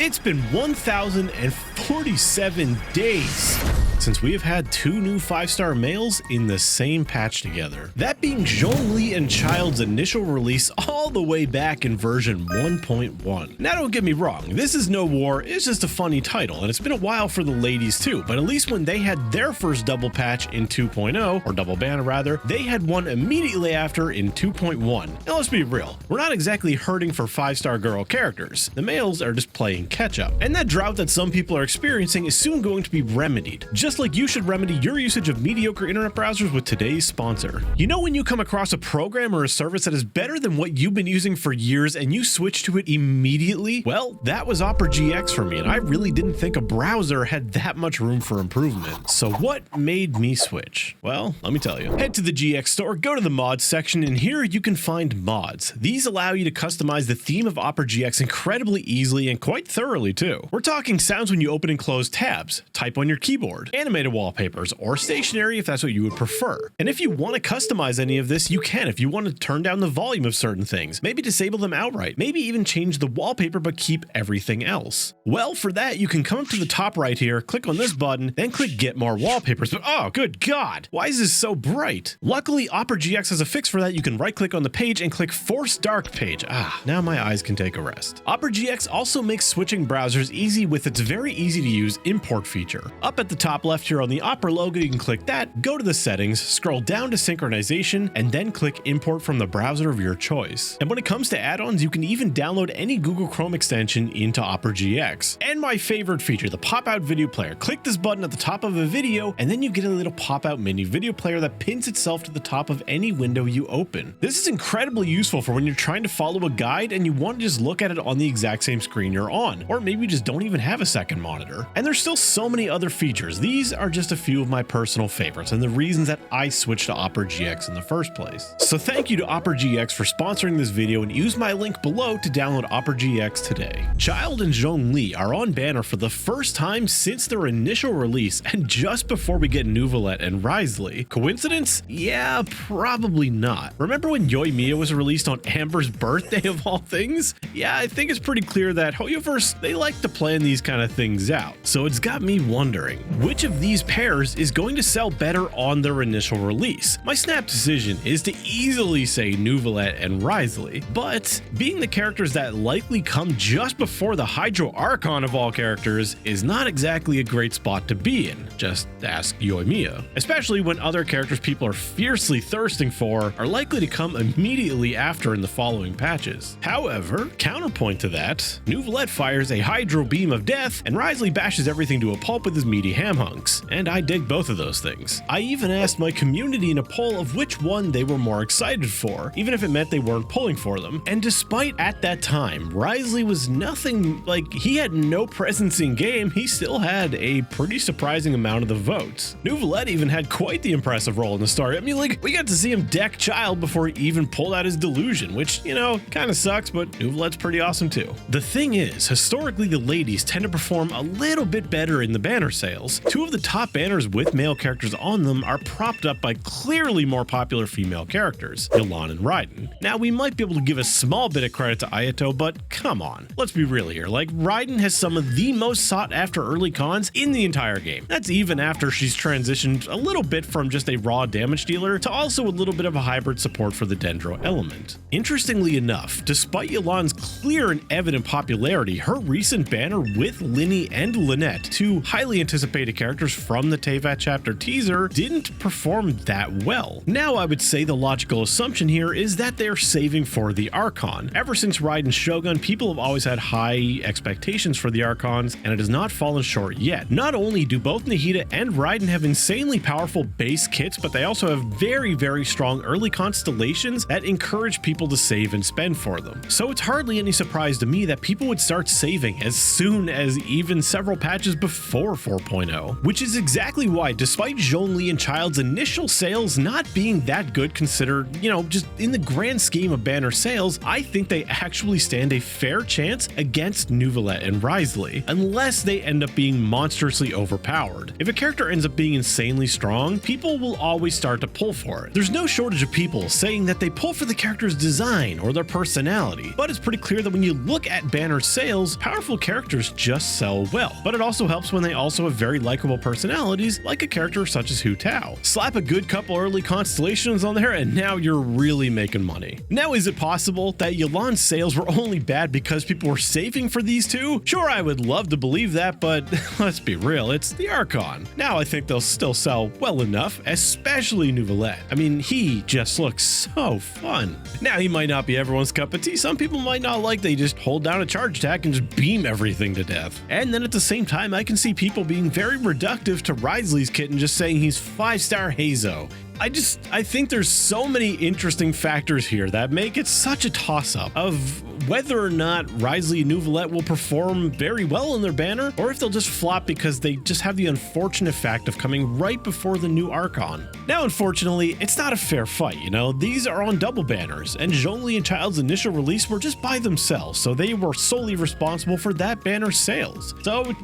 It's been 1,047 days since we have had 2 new 5-star males in the same patch together. That being Zhongli and Childe's initial release all the way back in version 1.1. Now don't get me wrong, this is no war, it's just a funny title, and it's been a while for the ladies too, but at least when they had their first double patch in 2.0, or double banner rather, they had one immediately after in 2.1. Now let's be real, we're not exactly hurting for 5-star girl characters. The males are just playing catch up. And that drought that some people are experiencing is soon going to be remedied. Just like you should remedy your usage of mediocre internet browsers with today's sponsor. You know when you come across a program or a service that is better than what you've been using for years and you switch to it immediately? Well, that was Opera GX for me, and I really didn't think a browser had that much room for improvement. So what made me switch? Well, let me tell you. Head to the GX store, go to the mods section, and here you can find mods. These allow you to customize the theme of Opera GX incredibly easily and quite thoroughly too. We're talking sounds when you open and close tabs, type on your keyboard, animated wallpapers, or stationary if that's what you would prefer. And if you want to customize any of this, you can if you want to turn down the volume of certain things, maybe disable them outright, maybe even change the wallpaper but keep everything else. Well, for that you can come up to the top right here, click on this button, then click get more wallpapers, but oh good god, why is this so bright? Luckily Opera GX has a fix for that. You can right click on the page and click force dark page. Now my eyes can take a rest. Opera GX also makes switching browsers easy with its very easy to use import feature. Up at the top left here on the Opera logo, you can click that, go to the settings, scroll down to synchronization, and then click import from the browser of your choice. And when it comes to add-ons, you can even download any Google Chrome extension into Opera GX. And my favorite feature, the pop-out video player. Click this button at the top of a video, and then you get a little pop-out mini video player that pins itself to the top of any window you open. This is incredibly useful for when you're trying to follow a guide and you want to just look at it on the exact same screen you're on, or maybe you just don't even have a second monitor. And there's still so many other features. These are just a few of my personal favorites and the reasons that I switched to Opera GX in the first place. So thank you to Opera GX for sponsoring this video, and use my link below to download Opera GX today. Childe and Zhongli are on banner for the first time since their initial release, and just before we get Neuvillette and Wriothesley. Coincidence? Yeah, probably not. Remember when Yoimiya was released on Amber's birthday of all things? Yeah, I think it's pretty clear that Hoyoverse, they like to plan these kind of things out. So it's got me wondering, which of these pairs is going to sell better on their initial release? My snap decision is to easily say Neuvillette and Wriothesley, but being the characters that likely come just before the Hydro Archon of all characters is not exactly a great spot to be in. Just ask Yoimiya. Especially when other characters people are fiercely thirsting for are likely to come immediately after in the following patches. However, counterpoint to that, Neuvillette fires a Hydro Beam of Death, and Wriothesley bashes everything to a pulp with his meaty ham hunks, and I dig both of those things. I even asked my community in a poll of which one they were more excited for, even if it meant they weren't pulling for them. And despite at that time, Wriothesley was nothing, like he had no presence in game, he still had a pretty surprising amount of the votes. Neuvillette even had quite the impressive role in the story. I mean, like, we got to see him deck Childe before he even pulled out his delusion, which, you know, kind of sucks, but Neuvillette's pretty awesome too. The thing is, historically the ladies tend to perform a little bit better in the banner sales. 2 of the top banners with male characters on them are propped up by clearly more popular female characters, Yelan and Raiden. Now, we might be able to give a small bit of credit to Ayato, but come on, let's be real here. Like, Raiden has some of the most sought after early cons in the entire game. That's even after she's transitioned a little bit from just a raw damage dealer to also a little bit of a hybrid support for the Dendro element. Interestingly enough, despite Yelan's clear and evident popularity, her recent banner with Linny and Lynette, 2 highly anticipated characters from the Teyvat chapter teaser, didn't perform that well. Now, I would say the logical assumption here is that they're saving for the Archon. Ever since Raiden's Shogun, people have always had high expectations for the Archons, and it has not fallen short yet. Not only do both Nahida and Raiden have insanely powerful base kits, but they also have very, very strong early constellations that encourage people to save and spend for them. So it's hardly any surprise to me that people would start saving as soon as even several patches before 4.0. which is exactly why, despite Zhongli and Childe's initial sales not being that good considered, just in the grand scheme of banner sales, I think they actually stand a fair chance against Neuvillette and Wriothesley, unless they end up being monstrously overpowered. If a character ends up being insanely strong, people will always start to pull for it. There's no shortage of people saying that they pull for the character's design or their personality, but it's pretty clear that when you look at banner sales, powerful characters just sell well. But it also helps when they also have very likable personalities, like a character such as Hu Tao. Slap a good couple early constellations on there and now you're really making money. Now, is it possible that Yelan's sales were only bad because people were saving for these two? Sure, I would love to believe that, but let's be real, it's the Archon. Now I think they'll still sell well enough, especially Neuvillette. I mean, he just looks so fun. Now, he might not be everyone's cup of tea. Some people might not like they just hold down a charge attack and just beam everything to death. And then at the same time, I can see people being very reductive to Wriothesley's kit and just saying he's 5-star Hazo. I think there's so many interesting factors here that make it such a toss-up of whether or not Wriothesley and Neuvillette will perform very well in their banner, or if they'll just flop because they just have the unfortunate fact of coming right before the new Archon. Now, unfortunately, it's not a fair fight, these are on double banners, and Zhongli and Childe's initial release were just by themselves, so they were solely responsible for that banner's sales. So,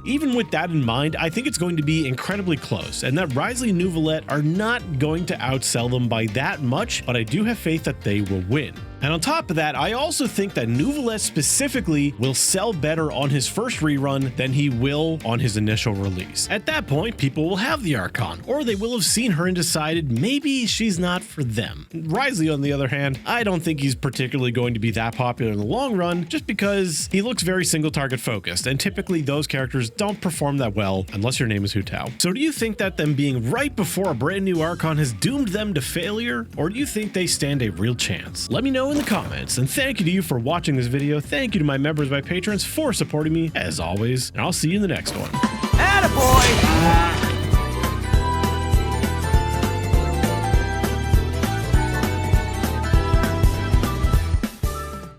even with that in mind, I think it's going to be incredibly close, and that Wriothesley and Neuvillette are not going to outsell them by that much, but I do have faith that they will win. And on top of that, I also think that Neuvillette specifically will sell better on his first rerun than he will on his initial release. At that point, people will have the Archon, or they will have seen her and decided maybe she's not for them. Wriothesley, on the other hand, I don't think he's particularly going to be that popular in the long run, just because he looks very single target focused, and typically those characters don't perform that well unless your name is Hu Tao. So do you think that them being right before a brand new Archon has doomed them to failure, or do you think they stand a real chance? Let me know in the comments, and thank you to you for watching this video. Thank you to my members, my patrons, for supporting me as always, and I'll see you in the next one. Attaboy!